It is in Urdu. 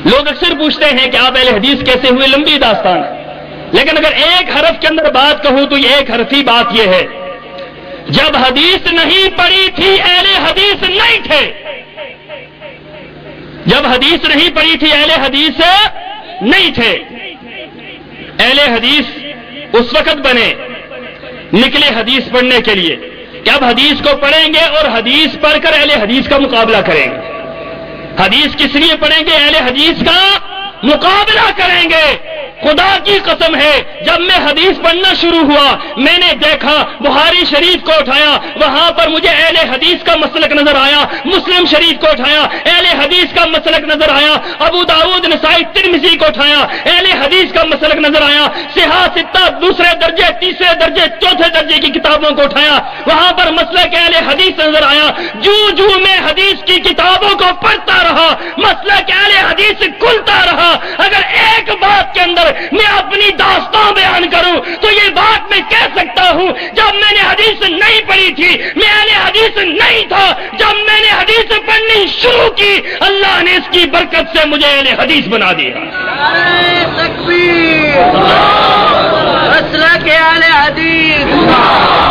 لوگ اکثر پوچھتے ہیں کہ آپ اہل حدیث کیسے ہوئے، لمبی داستان ہے، لیکن اگر ایک حرف کے اندر بات کہوں تو یہ ایک حرفی بات یہ ہے، جب حدیث نہیں پڑھی تھی اہل حدیث نہیں تھے، جب حدیث نہیں پڑھی تھی اہل حدیث نہیں تھے۔ اہل حدیث اس وقت بنے، نکلے حدیث پڑھنے کے لیے کہ اب حدیث کو پڑھیں گے اور حدیث پڑھ کر اہل حدیث کا مقابلہ کریں گے۔ حدیث کس لیے پڑھیں گے؟ اہل حدیث کا مقابلہ کریں گے۔ خدا کی قسم ہے، جب میں حدیث پڑھنا شروع ہوا میں نے دیکھا، بخاری شریف کو اٹھایا، وہاں پر مجھے اہل حدیث کا مسلک نظر آیا، مسلم شریف کو اٹھایا، اہل حدیث کا مسلک نظر آیا، ابو داؤد نسائی ترمذی کو اٹھایا، اہل حدیث کا مسلک نظر آیا، صحاح ستہ دوسرے درجے، تیسرے درجے، چوتھے درجے کی کتابوں کو اٹھایا، وہاں پر مسلک اہل حدیث نظر آیا۔ جو میں حدیث کی کتابوں کو پڑھتا رہا، مسلک اہل حدیث کھلتا رہا۔ اگر ایک بات کے اندر میں اپنی داستان بیان کروں تو یہ بات میں کہہ سکتا ہوں، جب میں نے حدیث نہیں پڑھی تھی میں اہل حدیث نہیں تھا، جب میں نے حدیث پڑھنی شروع کی اللہ نے اس کی برکت سے مجھے اہل حدیث بنا دیا۔ تکبیر!